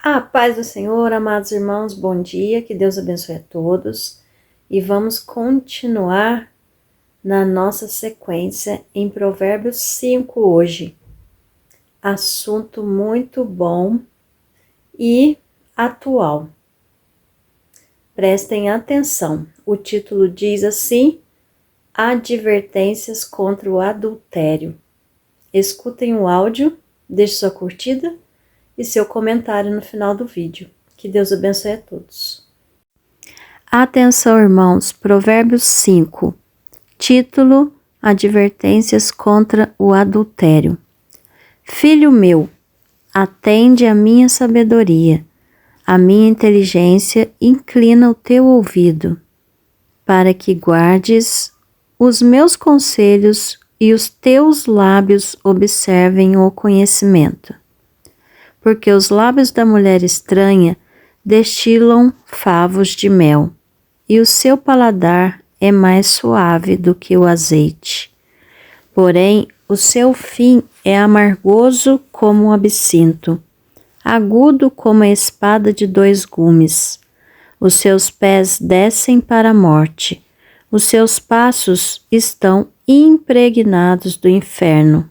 A paz do Senhor, amados irmãos, bom dia, que Deus abençoe a todos. E vamos continuar na nossa sequência em Provérbios 5 hoje. Assunto muito bom e atual. Prestem atenção, o título diz assim: Advertências contra o adultério. Escutem o áudio, deixe sua curtida e seu comentário no final do vídeo. Que Deus abençoe a todos. Atenção, irmãos, Provérbios 5. Título: Advertências contra o adultério. Filho meu, atende à minha sabedoria, a minha inteligência inclina o teu ouvido, para que guardes os meus conselhos e os teus lábios observem o conhecimento. Porque os lábios da mulher estranha destilam favos de mel, e o seu paladar é mais suave do que o azeite. Porém, o seu fim é amargoso como o absinto, agudo como a espada de dois gumes. Os seus pés descem para a morte, os seus passos estão impregnados do inferno.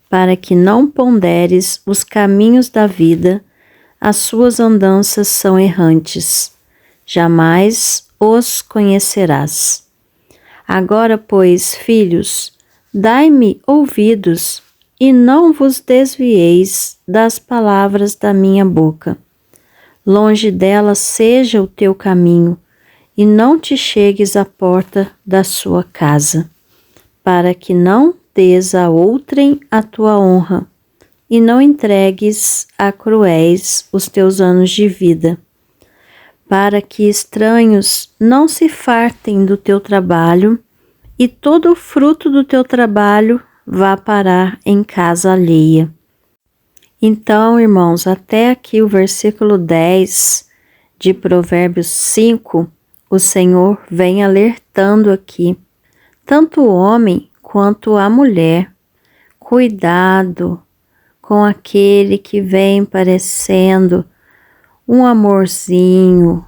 Para que não ponderes os caminhos da vida, as suas andanças são errantes, jamais os conhecerás. Agora, pois, filhos, dai-me ouvidos, e não vos desvieis das palavras da minha boca. Longe delas seja o teu caminho, e não te chegues à porta da sua casa, para que não des a outrem a tua honra, e não entregues a cruéis os teus anos de vida, para que estranhos não se fartem do teu trabalho, e todo o fruto do teu trabalho vá parar em casa alheia. Então, irmãos, até aqui o versículo 10 de Provérbios 5, o Senhor vem alertando aqui, tanto o homem quanto a mulher: cuidado com aquele que vem parecendo um amorzinho,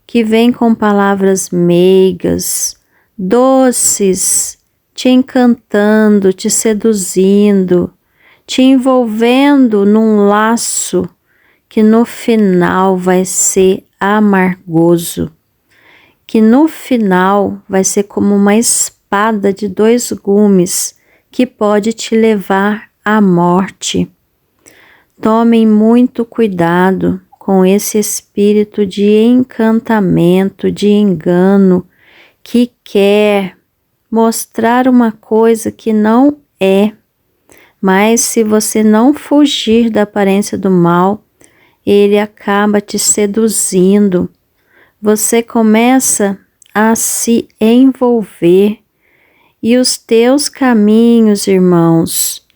que vem com palavras meigas, doces, te encantando, te seduzindo, te envolvendo num laço que no final vai ser amargoso, que no final vai ser como uma espada de dois gumes que pode te levar à morte. Tomem muito cuidado com esse espírito de encantamento, de engano, que quer mostrar uma coisa que não é. Mas se você não fugir da aparência do mal, ele acaba te seduzindo. Você começa a se envolver e os teus caminhos, irmãos,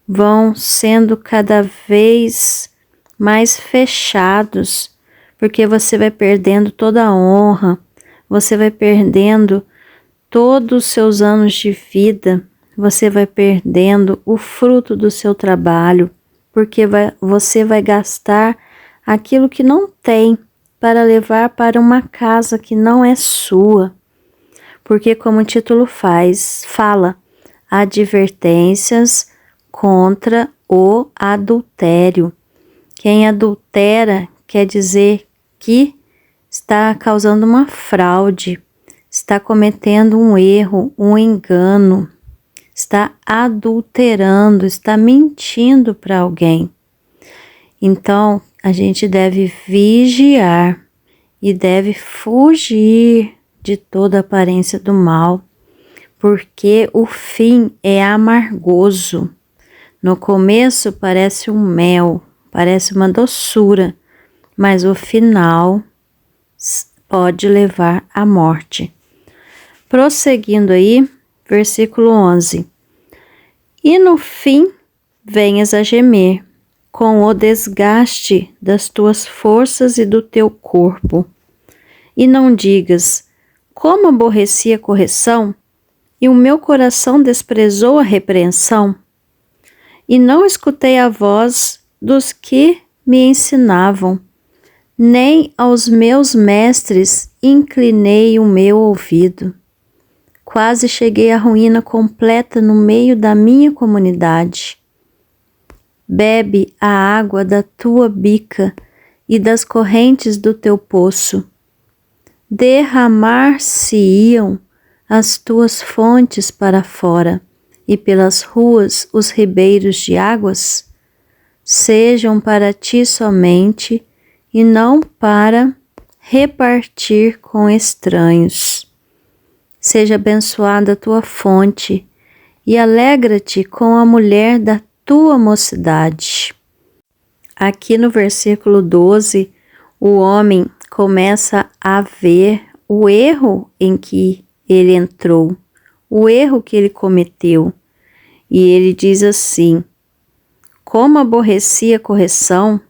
vão sendo cada vez mais fechados, porque você vai perdendo toda a honra, você vai perdendo todos os seus anos de vida, você vai perdendo o fruto do seu trabalho, porque você vai gastar aquilo que não tem para levar para uma casa que não é sua. Porque, como o título fala, advertências contra o adultério. Quem adultera quer dizer que está causando uma fraude, está cometendo um erro, um engano, está adulterando, está mentindo para alguém. Então, a gente deve vigiar e deve fugir de toda aparência do mal, porque o fim é amargoso. No começo parece um mel, parece uma doçura, mas o final pode levar à morte. Prosseguindo aí, versículo 11. E no fim venhas a gemer, com o desgaste das tuas forças e do teu corpo. E não digas: como aborreci a correção, e o meu coração desprezou a repreensão. E não escutei a voz dos que me ensinavam, nem aos meus mestres inclinei o meu ouvido. Quase cheguei à ruína completa no meio da minha comunidade. Bebe a água da tua bica e das correntes do teu poço. Derramar-se-iam as tuas fontes para fora, e pelas ruas os ribeiros de águas? Sejam para ti somente, e não para repartir com estranhos. Seja abençoada a tua fonte, e alegra-te com a mulher da tua mocidade. Aqui no versículo 12, o homem começa a ver o erro em que ele entrou, o erro que ele cometeu. E ele diz assim: como aborreci a correção,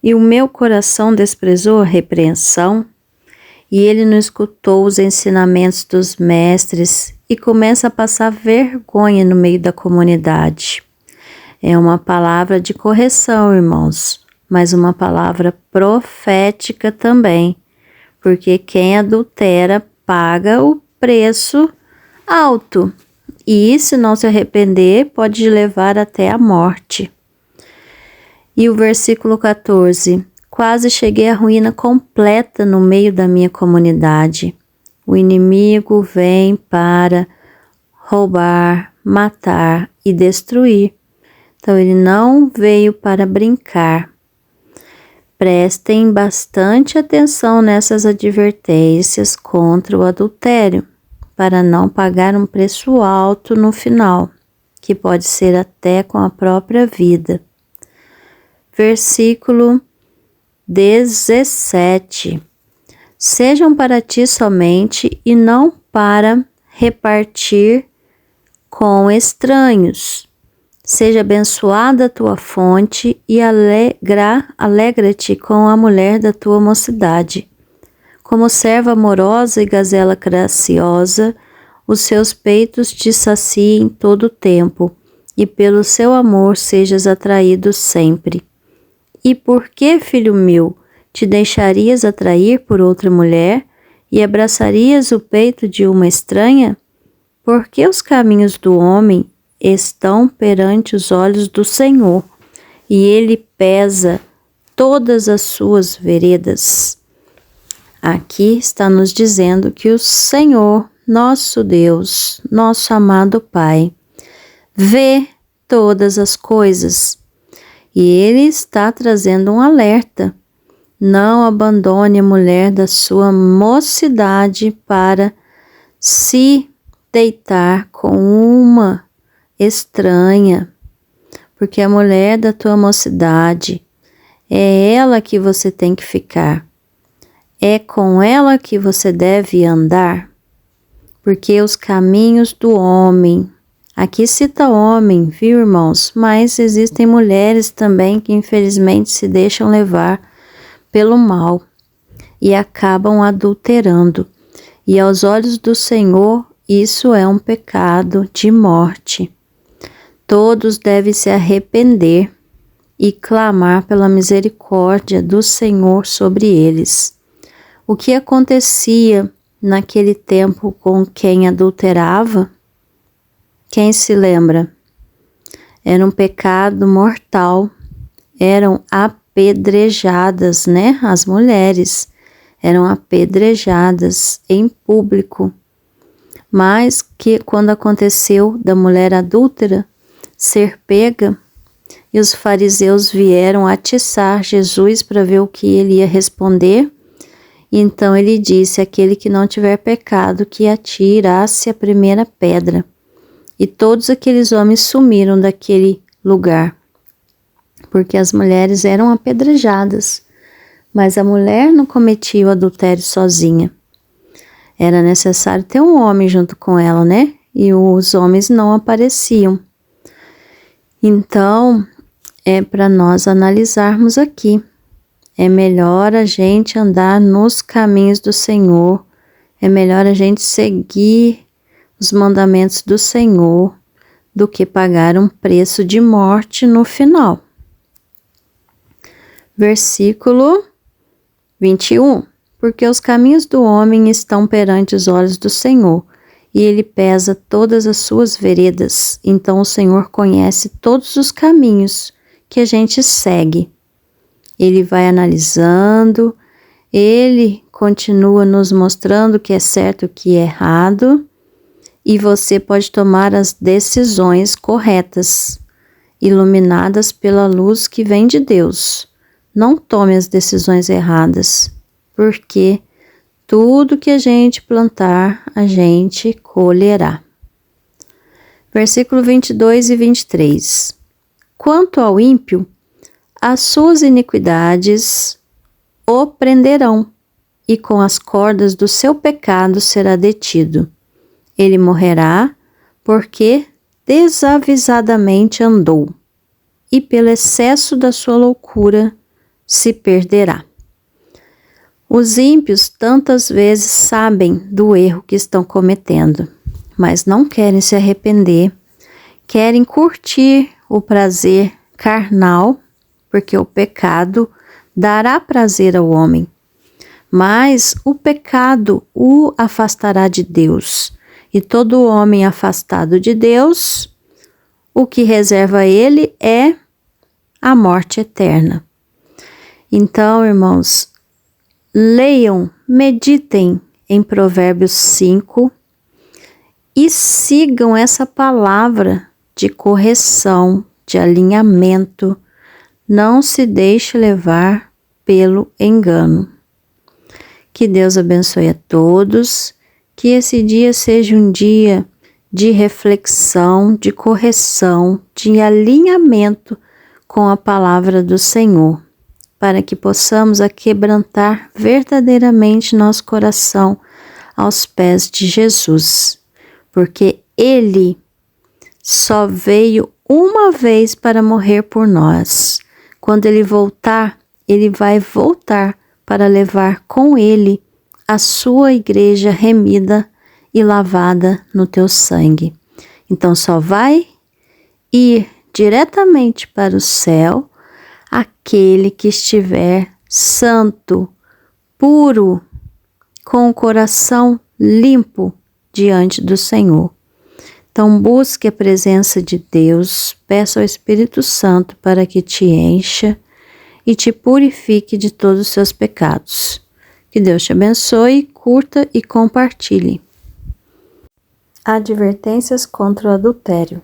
e o meu coração desprezou a repreensão. E ele não escutou os ensinamentos dos mestres e começa a passar vergonha no meio da comunidade. É uma palavra de correção, irmãos, mas uma palavra profética também, porque quem adultera paga o preço alto e, se não se arrepender, pode levar até a morte. E o versículo 14: quase cheguei à ruína completa no meio da minha comunidade. O inimigo vem para roubar, matar e destruir. Então ele não veio para brincar. Prestem bastante atenção nessas advertências contra o adultério, para não pagar um preço alto no final, que pode ser até com a própria vida. Versículo 17: sejam para ti somente e não para repartir com estranhos. Seja abençoada a tua fonte e alegra-te com a mulher da tua mocidade. Como serva amorosa e gazela graciosa, os seus peitos te saciem todo o tempo, e pelo seu amor sejas atraído sempre. E por que, filho meu, te deixarias atrair por outra mulher e abraçarias o peito de uma estranha? Porque os caminhos do homem estão perante os olhos do Senhor, e ele pesa todas as suas veredas. Aqui está nos dizendo que o Senhor, nosso Deus, nosso amado Pai, vê todas as coisas. E ele está trazendo um alerta: não abandone a mulher da sua mocidade para se deitar com uma estranha, porque a mulher da tua mocidade é ela que você tem que ficar, é com ela que você deve andar, porque os caminhos do homem, aqui cita homem, viu, irmãos? Mas existem mulheres também que infelizmente se deixam levar pelo mal e acabam adulterando. E aos olhos do Senhor, isso é um pecado de morte. Todos devem se arrepender e clamar pela misericórdia do Senhor sobre eles. O que acontecia naquele tempo com quem adulterava? Quem se lembra? Era um pecado mortal, eram apedrejadas, né? As mulheres eram apedrejadas em público. Mas que quando aconteceu da mulher adúltera ser pega, e os fariseus vieram atiçar Jesus para ver o que ele ia responder, então ele disse: aquele que não tiver pecado, que atirasse a primeira pedra. E todos aqueles homens sumiram daquele lugar, porque as mulheres eram apedrejadas, mas a mulher não cometia o adultério sozinha. Era necessário ter um homem junto com ela, né? E os homens não apareciam. Então, é para nós analisarmos aqui. É melhor a gente andar nos caminhos do Senhor, é melhor a gente seguir os mandamentos do Senhor do que pagar um preço de morte no final. Versículo 21. Porque os caminhos do homem estão perante os olhos do Senhor, e ele pesa todas as suas veredas. Então o Senhor conhece todos os caminhos que a gente segue. Ele vai analisando, ele continua nos mostrando o que é certo e o que é errado, e você pode tomar as decisões corretas, iluminadas pela luz que vem de Deus. Não tome as decisões erradas, porque tudo que a gente plantar, a gente colherá. Versículo 22 e 23. Quanto ao ímpio, as suas iniquidades o prenderão, e com as cordas do seu pecado será detido. Ele morrerá, porque desavisadamente andou, e pelo excesso da sua loucura se perderá. Os ímpios tantas vezes sabem do erro que estão cometendo, mas não querem se arrepender, querem curtir o prazer carnal, porque o pecado dará prazer ao homem, mas o pecado o afastará de Deus, e todo homem afastado de Deus, o que reserva a ele é a morte eterna. Então, irmãos, leiam, meditem em Provérbios 5 e sigam essa palavra de correção, de alinhamento. Não se deixe levar pelo engano. Que Deus abençoe a todos, que esse dia seja um dia de reflexão, de correção, de alinhamento com a palavra do Senhor, para que possamos aquebrantar verdadeiramente nosso coração aos pés de Jesus, porque Ele só veio uma vez para morrer por nós. Quando Ele voltar, Ele vai voltar para levar com Ele a sua igreja remida e lavada no teu sangue. Então só vai ir diretamente para o céu aquele que estiver santo, puro, com o coração limpo diante do Senhor. Então busque a presença de Deus, peça ao Espírito Santo para que te encha e te purifique de todos os seus pecados. Que Deus te abençoe, curta e compartilhe. Advertências contra o adultério.